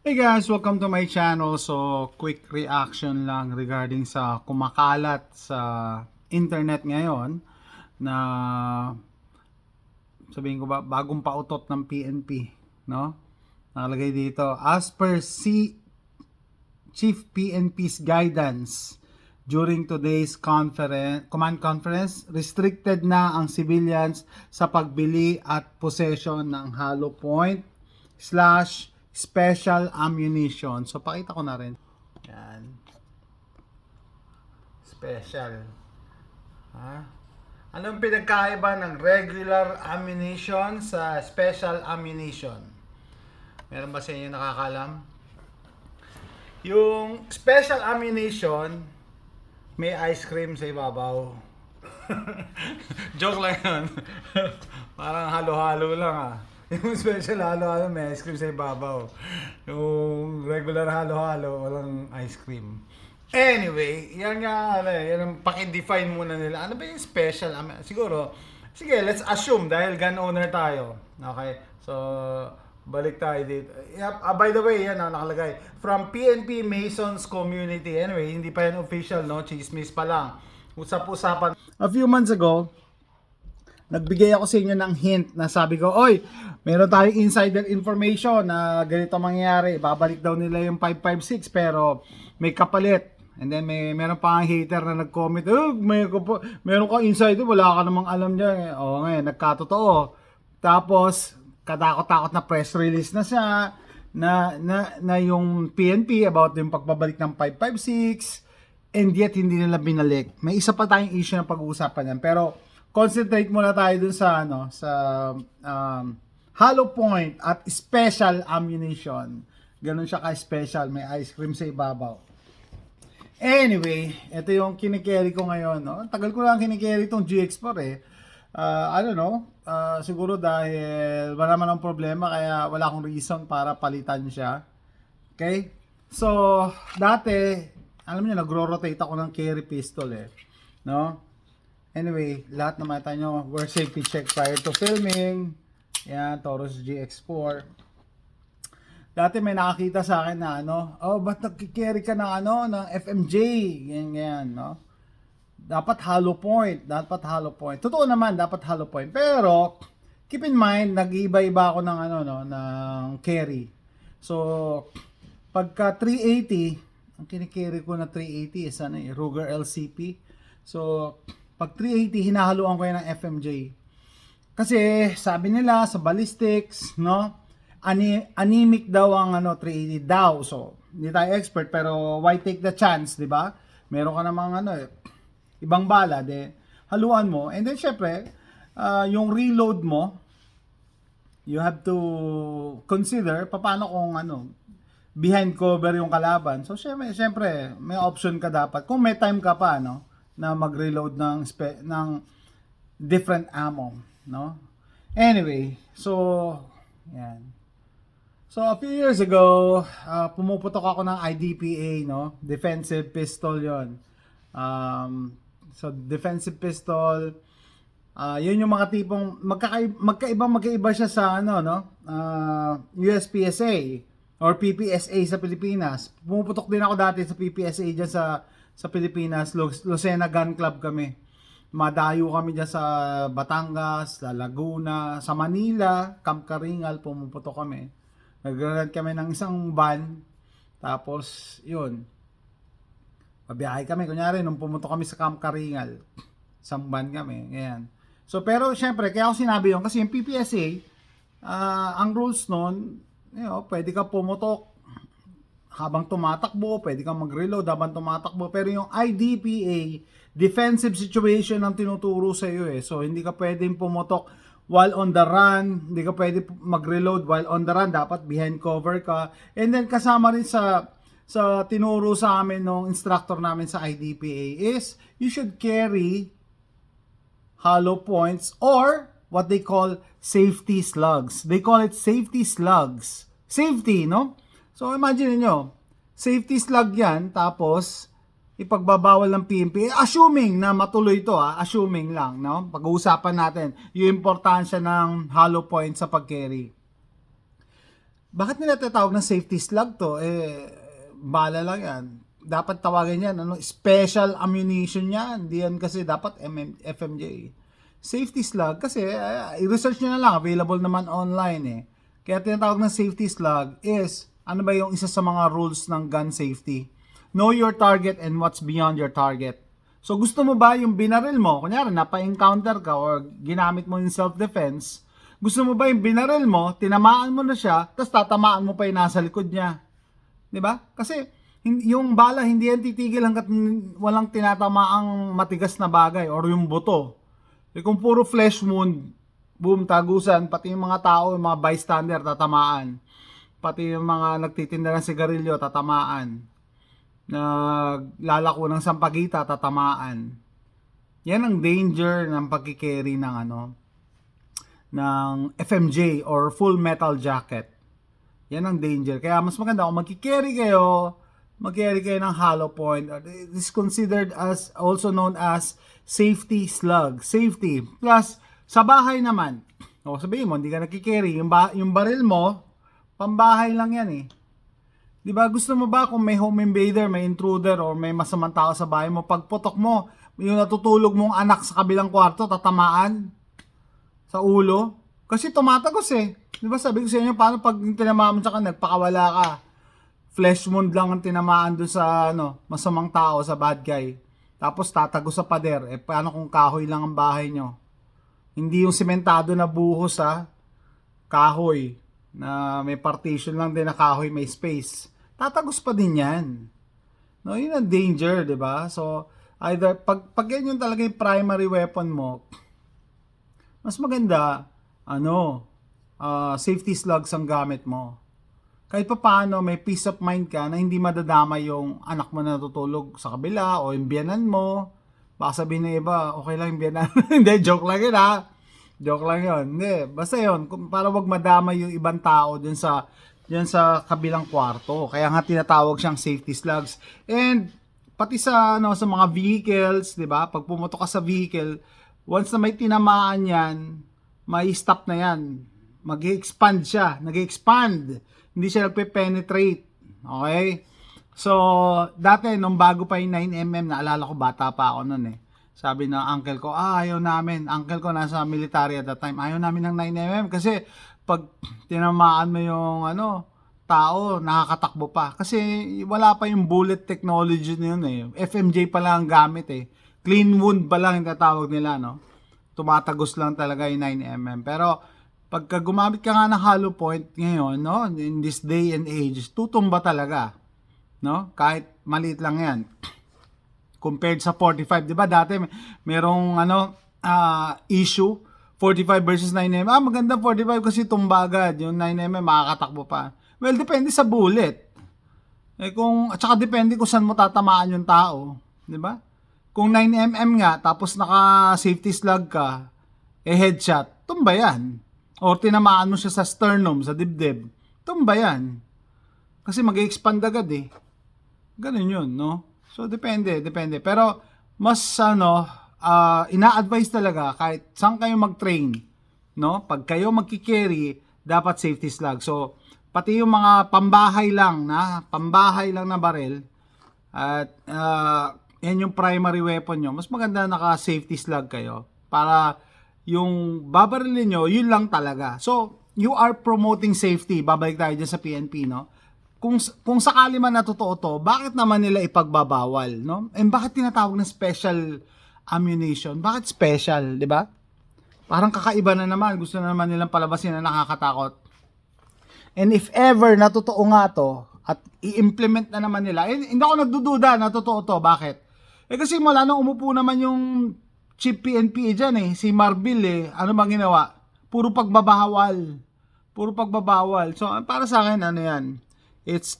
Hey guys, welcome to my channel. So, quick reaction lang regarding sa kumakalat sa internet ngayon na sabihin ko ba bagong pautot ng PNP, no? Nakalagay dito, as per Chief PNP's guidance during today's command conference, restricted na ang civilians sa pagbili at possession ng hollow point slash special ammunition. So, pakita ko na rin. Yan. Special. Ha? Anong pinagkaiba ng regular ammunition sa special ammunition? Meron ba sa inyo nakakalam? Yung special ammunition, may ice cream sa ibabaw. Joke lang yun. Parang halo-halo lang ah. Yung special halo-halo, may ice cream sa ibabaw. Yung regular halo-halo, walang ice cream. Anyway, yan nga, yan ang paki-define muna nila. Ano ba yung special? Siguro, sige, let's assume dahil gun owner tayo. Okay, so, balik tayo dito. Yep, by the way, yan nakalagay. From PNP Masons Community. Anyway, hindi pa yan official, no? Chismis pa lang. Usap-usapan. A few months ago, nagbigay ako sa inyo ng hint na sabi ko, oy, meron tayong insider information na ganito mangyayari. Babalik daw nila yung 556 pero may kapalit. And then meron pa ang hater na nag-comment, oh, meron ka insider, wala ka namang alam dyan. Oo nga, nagkatotoo. Tapos, katakot-takot na press release na siya na yung PNP about yung pagbabalik ng 556 and yet hindi nila binalik. May isa pa tayong issue na pag-uusapan yan. Pero, concentrate muna tayo dun sa hollow point at special ammunition. Ganun siya ka-special, may ice cream sa ibabaw. Anyway, ito yung kinikerry ko ngayon, no? Tagal ko lang kinikerry itong GX4 eh. I don't know, siguro dahil wala naman ang problema kaya wala akong reason para palitan siya. Okay? So, dati, alam niyo, nagro-rotate ako ng carry pistol eh. No? Anyway, lahat na makita nyo, we're safety check prior to filming. Yan, Taurus GX4. Dati may nakakita sa akin na oh, ba't nagkikerry ka ng ng FMJ? Ganyan, no? Dapat hollow point. Totoo naman, dapat hollow point. Pero, keep in mind, nag-iba-iba ako ng ng carry. So, pagka 380, ang kinikerry ko na 380 is Ruger LCP. So, pag 380, hinahaluan ko yan ng FMJ. Kasi, sabi nila sa ballistics, no? Anemic daw ang 380 daw. So, hindi tayo expert pero why take the chance, 'di ba? Meron ka namang ibang bala, haluan mo. And then syempre, yung reload mo, you have to consider paano kung behind cover yung kalaban. So syempre, may option ka dapat. Kung may time ka pa na mag-reload ng different ammo, no? Anyway, so yan. So, a few years ago, pumuputok ako ng IDPA, no? Defensive pistol yon. So, defensive pistol, yun yung mga tipong, magkaiba siya sa, USPSA or PPSA sa Pilipinas. Pumuputok din ako dati sa PPSA dyan sa Pilipinas. Lucena Gun Club kami. Madayo kami dyan sa Batangas, sa Laguna, sa Manila, Camp Karingal, pumuputok kami. Nag-rent kami ng isang van. Tapos, yun. Pabiyahe kami. Kunyari, nung pumunta kami sa Camp Karingal, isang van kami. Ganyan. So, pero, syempre, kaya ako sinabi yun. Kasi yung PPSA, ang rules nun, pwede ka pumutok habang tumatakbo. Pwede ka mag-reload habang tumatakbo. Pero yung IDPA, defensive situation ang tinuturo sa iyo eh. So, hindi ka pwedeng pumutok while on the run, hindi ka pwede mag-reload while on the run, dapat behind cover ka. And then kasama rin sa tinuro sa amin ng instructor namin sa IDPA is you should carry hollow points or what they call safety slugs. They call it safety slugs. Safety, no? So imagine niyo, safety slug yan, tapos ipagbabawal ng PNP, assuming na matuloy ito, assuming lang, no? Pag-uusapan natin yung importansya ng hollow point sa pag-carry. Bakit nila tinatawag ng safety slug to? Bala lang yan. Dapat tawagan yan, special ammunition yan. Hindi yan kasi dapat FMJ. Safety slug, kasi i-research nyo na lang, available naman online Kaya tinatawag ng safety slug is, ano ba yung isa sa mga rules ng gun safety? Know your target and what's beyond your target. So gusto mo ba yung binaril mo, kunyari napa-encounter ka or ginamit mo yung self-defense, gusto mo ba yung binaril mo, tinamaan mo na siya, tapos tatamaan mo pa yung nasa likod niya? 'Di ba? Kasi yung bala hindi yan titigil hangga't walang tinatamaang matigas na bagay or yung buto. Kung puro flesh wound, boom, tagusan, pati yung mga tao, yung mga bystander, tatamaan. Pati yung mga nagtitinda ng sigarilyo, tatamaan. Naglalako ng sampagita, tatamaan. Yan ang danger ng pagkikerry ng FMJ or full metal jacket. Yan ang danger. Kaya mas maganda kung magkikerry kayo ng hollow point. It is considered as, also known as safety slug. Safety. Plus, sa bahay naman, sabihin mo, hindi ka nakikerry. Yung baril mo, pambahay lang yan Di ba? Gusto mo ba kung may home invader, may intruder, or may masamang tao sa bahay mo, pagputok mo, yung natutulog mong anak sa kabilang kwarto, tatamaan sa ulo? Kasi tumatagos Di ba sabi ko sa inyo, paano pag tinamaan mo sa nagpakawala ka? Flesh wound lang ang tinamaan doon sa masamang tao, sa bad guy. Tapos tatagos sa pader. Paano kung kahoy lang ang bahay nyo? Hindi yung sementado na buhos kahoy na may partition lang din na kahoy, may space. Tatagos pa din yan. Yun ang danger, di ba? So, either, pag yan yung talaga yung primary weapon mo, mas maganda, safety slugs ang gamit mo. Kahit pa paano, may peace of mind ka na hindi madadama yung anak mo na natutulog sa kabila o yung biyanan mo. Baka sabihin ng iba, okay lang yung biyanan. Hindi, joke lang yun Joke lang yun. Hindi, basta yun, para wag madama yung ibang tao dyan sa kabilang kwarto. Kaya nga tinatawag siyang safety slugs. And pati sa mga vehicles, 'di ba? Pag pumotok ka sa vehicle, once na may tinamaan 'yan, may stop na 'yan. Mag-expand siya, nag-expand. Hindi siya nagpe-penetrate. Okay? So, dati nung bago pa yung 9mm, naalala ko bata pa ako noon Sabi ng uncle ko, ayaw namin. Uncle ko nasa military at that time. Ayaw namin ng 9mm kasi pag tinamaan mo yung tao, nakakatakbo pa. Kasi wala pa yung bullet technology na yun FMJ pa lang ang gamit Clean wound pa lang yung tatawag nila, Tumatagos lang talaga yung 9mm. Pero pagka gumamit ka nga ng hollow point ngayon, in this day and age, tutumba talaga. Kahit maliit lang yan. Compared sa 45, 'di ba? Dati merong issue 45 versus 9mm. Maganda 45 kasi tumba agad. Yung 9mm makakatakbo pa. Well, depende sa bullet. At saka depende kung saan mo tatamaan yung tao, 'di ba? Kung 9mm nga tapos naka safety slug ka, headshot, tumba 'yan. O tinamaan mo siya sa sternum, sa dibdib, tumba 'yan. Kasi mag-expand agad Ganun 'yun, So, depende. Pero, mas, ina-advise talaga, kahit saan kayo mag-train, pag kayo magkikerry, dapat safety slug. So, pati yung mga pambahay lang na baril, at, yan yung primary weapon nyo, mas maganda naka-safety slug kayo, para, yung babarilin nyo, yun lang talaga. So, you are promoting safety, babalik tayo dyan sa PNP, Kung sakali man na totoo to, bakit naman nila ipagbabawal, And bakit tinatawag na special ammunition? Bakit special, 'di ba? Parang kakaiba na naman, gusto na naman nilang palabasin na nakakatakot. And if ever na totoo nga to at i-implement na naman nila, hindi ako nagdududa na totoo to. Bakit? Kasi mula nung umupo naman yung chief PNP diyan si Marbil ano bang ginawa? Puro pagbabawal. So para sa akin yan? It's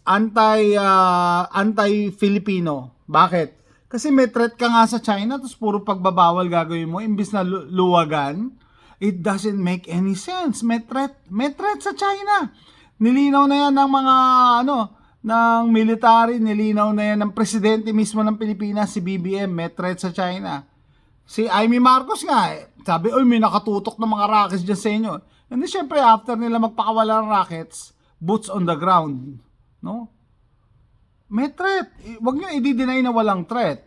anti-Filipino. Bakit? Kasi may threat ka nga sa China, tapos puro pagbabawal gagawin mo, imbis na luwagan. It doesn't make any sense. May threat sa China. Nilinaw na yan ng mga, ng military, nilinaw na yan ng presidente mismo ng Pilipinas, si BBM, may threat sa China. Si Amy Marcos nga, sabi, may nakatutok ng mga rockets dyan sa inyo. And then, syempre, after nila magpakawala ng rockets, boots on the ground, no? May threat. Huwag nyo i-deny na walang threat.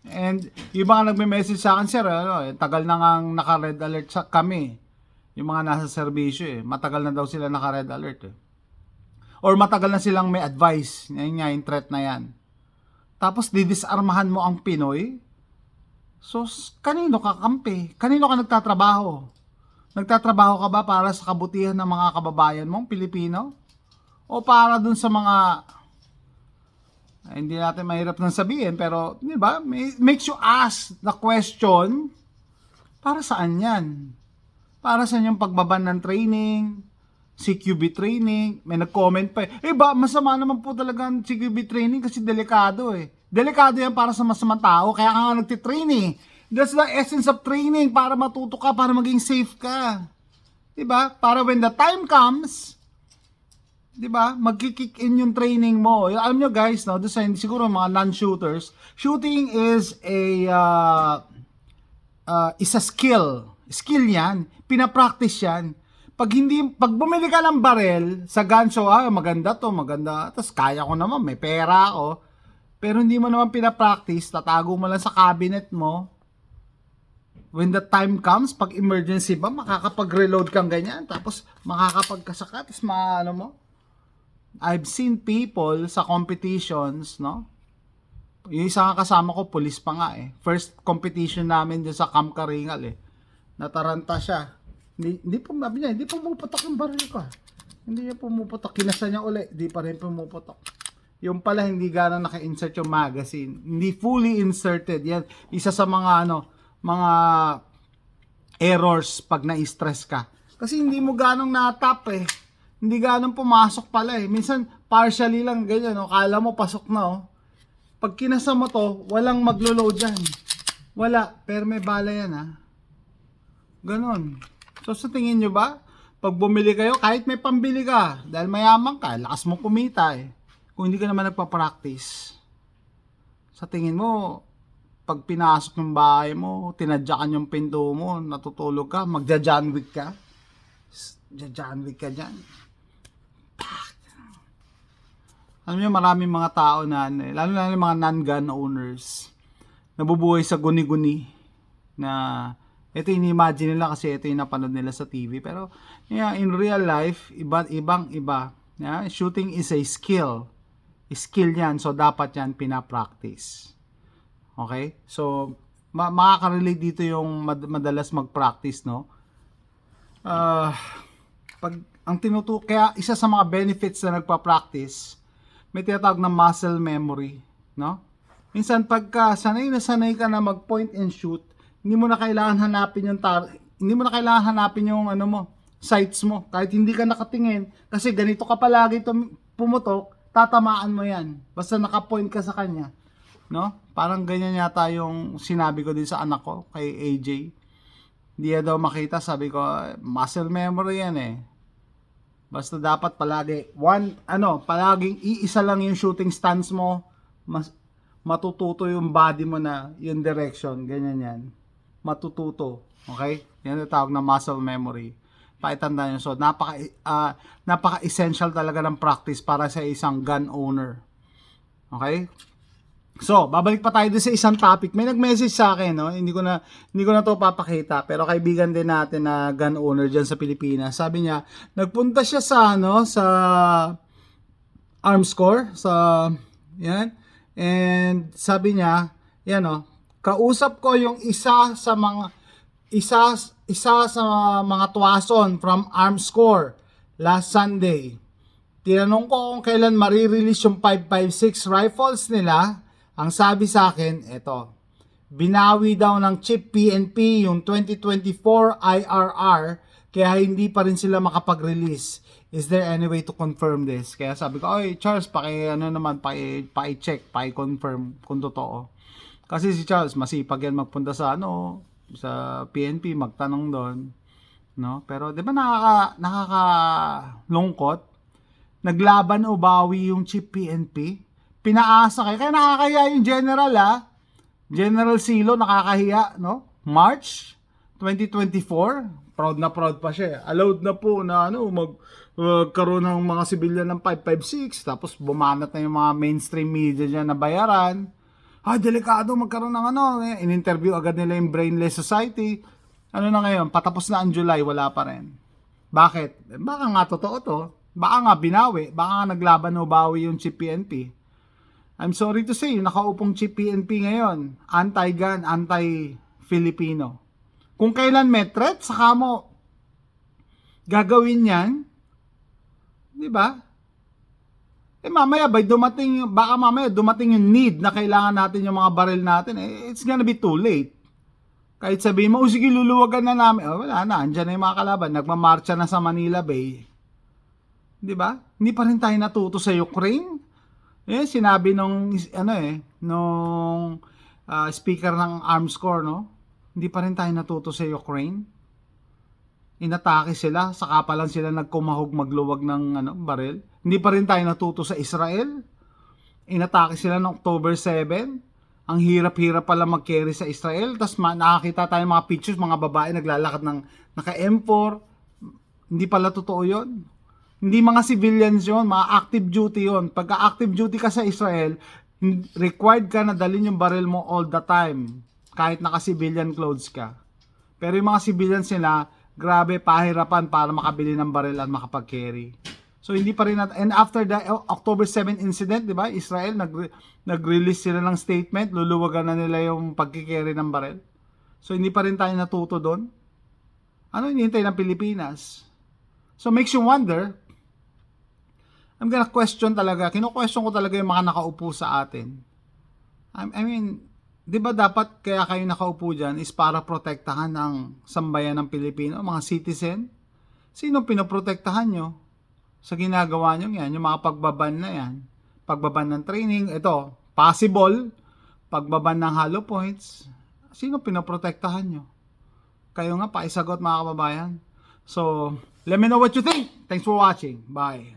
And yung mga nagme-message sa akin, sir, tagal na ngang naka-red alert kami. Yung mga nasa serbisyo matagal na daw sila naka-red alert Or matagal na silang may advice. Yan nga yung threat na yan. Tapos didisarmahan mo ang Pinoy. So, kanino ka kampi? Kanino ka nagtatrabaho? Nagtatrabaho ka ba para sa kabutihan ng mga kababayan mong Pilipino? O para dun sa mga hindi natin mahirap nang sabihin, pero, di ba, makes you ask the question, para saan yan? Para saan yung pagbaban ng training, CQB training? May nag-comment pa ba, masama naman po talaga ang CQB training kasi delikado Delikado yan para sa masamang tao, kaya ka nga nagtitraining. That's the essence of training, para matuto ka, para maging safe ka. Di ba? Para when the time comes, di ba, magkikick in yung training mo. Alam nyo guys, no, siguro mga non-shooters, shooting is a skill. Skill yan. Pinapractice yan. Pag bumili ka ng barel sa gun show, maganda to, maganda. Tapos kaya ko naman, may pera ako. Pero hindi mo naman pinapractice, tatago mo lang sa cabinet mo. When the time comes, pag emergency ba, makakapag-reload kang ganyan. Tapos makakapagkasaka, tapos maano mo. I've seen people sa competitions, no? Yung isa nga kasama ko, police pa nga First competition namin dyan sa Camp Karingal Nataranta siya. Hindi pumuputok yung baril ko. Hindi niya pumuputok. Kinasa niya uli, hindi pa rin pumuputok. Yung pala hindi gano'n naka-insert yung magazine. Hindi fully inserted. Yan, isa sa mga mga errors pag na-stress ka. Kasi hindi mo gano'ng natap Hindi gano'ng pumasok pala Minsan, partially lang ganyan, Kala mo pasok na, Pag kinasa mo to, walang maglo-load yan. Wala. Pero may bala yan, Ganon. So, sa tingin nyo ba? Pag bumili kayo, kahit may pambili ka, dahil mayaman ka, lakas mo kumita, Kung hindi ka naman nagpa-practice. Sa tingin mo, pag pinasok yung bahay mo, tinadyakan yung pinto mo, natutulog ka, magja-John Wick ka. John Wick ka dyan. Alam niyo, maraming mga tao na, lalo na yung mga non-gun owners, nabubuhay sa guni-guni na ito ini-imagine nila kasi ito yung napanood nila sa TV. Pero in real life, ibang-iba. Shooting is a skill. Skill yan, so dapat yan pinapractice. Okay? So, makaka-relate dito yung madalas mag-practice, no? Kaya isa sa mga benefits na nagpa-practice, may tinatawag na muscle memory, no? Minsan pagka sanay ka na mag-point and shoot, hindi mo na kailangan hanapin yung sights mo. Kahit hindi ka nakatingin, kasi ganito ka palagi pumutok, tatamaan mo yan. Basta naka-point ka sa kanya, no? Parang ganyan yata yung sinabi ko din sa anak ko, kay AJ. Hindi daw makita, sabi ko, muscle memory yan Basta dapat palagi palaging iisa lang yung shooting stance mo, matututo yung body mo na yung direction, ganyan yan. Matututo, okay? Yan yung tawag na muscle memory. Paitandaan nyo. So, napaka-essential talaga ng practice para sa isang gun owner. Okay? So, babalik pa tayo din sa isang topic. May nag-message sa akin, no? Hindi ko na to papakita, pero kaibigan din natin na gun owner diyan sa Pilipinas. Sabi niya, nagpunta siya sa Arms Corps, yan. And sabi niya, kausap ko yung isa sa mga tuwason from Arms Corps last Sunday. Tinanong ko kung kailan marirelease yung 5.56 rifles nila. Ang sabi sa akin, binawi daw ng chip PNP yung 2024 IRR, kaya hindi pa rin sila makapag-release. Is there any way to confirm this? Kaya sabi ko, Charles, paki-check, paki-confirm kung totoo. Kasi si Charles, masipag yan magpunta sa PNP, magtanong doon. No? Pero di ba nakakalungkot? Naglaban o bawi yung chip PNP? Pinaasa kayo. Kaya nakakahiya yung general General Silo, nakakahiya, no? March 2024, proud na proud pa siya. Allowed na po na karoon ng mga civilian ng 556, tapos bumanat na yung mga mainstream media dyan na bayaran. Delikado magkaroon ng in-interview agad nila yung Brainless Society. Ano na ngayon, patapos na ang July, wala pa rin. Bakit? Baka nga totoo to. Baka nga binawi. Baka nga naglaban o bawi yung Chief PNP. I'm sorry to say, yung nakaupong Chief PNP ngayon, anti-gun, anti-Filipino. Kung kailan may threat, saka mo gagawin yan, di ba? Mamaya baka mamaya dumating yung need na kailangan natin yung mga baril natin, it's gonna be too late. Kahit sabihin mo, sige, luluwagan na namin. Wala na, andyan na yung mga kalaban. Nagmamarcha na sa Manila Bay. Di ba? Hindi pa rin tayo natuto sa Ukraine. Sinabi nung speaker ng Arms Corps, no? Hindi pa rin tayo natuto sa Ukraine. Inatake sila, saka pa lang sila nagkumahog magluwag ng baril. Hindi pa rin tayo natuto sa Israel. Inatake sila noong October 7. Ang hirap-hirap pala mag-carry sa Israel. Tapos nakakita tayo mga pictures, mga babae naglalakad ng naka-M4. Hindi pala totoo yun. Hindi mga civilians yun, mga active duty yun. Pagka active duty ka sa Israel, required ka na dalhin yung baril mo all the time. Kahit naka-civilian clothes ka. Pero yung mga civilians nila, grabe, pahirapan para makabili ng baril at makapag-carry. So hindi pa rin and after the October 7 incident, di ba? Israel nag-release sila ng statement, luluwagan na nila yung pagki-carry ng baril. So hindi pa rin tayo natuto doon. Ano hinihintay ng Pilipinas? So makes you wonder. I'm gonna question talaga, kino-question ko talaga yung mga nakaupo sa atin. I mean, di ba dapat kaya kayo nakaupo dyan is para protektahan ang sambayan ng Pilipino, mga citizen? Sino pinoprotektahan nyo? Sa ginagawa nyo yan, yung mga pagbaban na yan. Pagbaban ng training, ito, possible, pagbaban ng hollow points. Sino pinoprotektahan nyo? Kayo nga, paisagot mga kababayan. So, let me know what you think. Thanks for watching. Bye.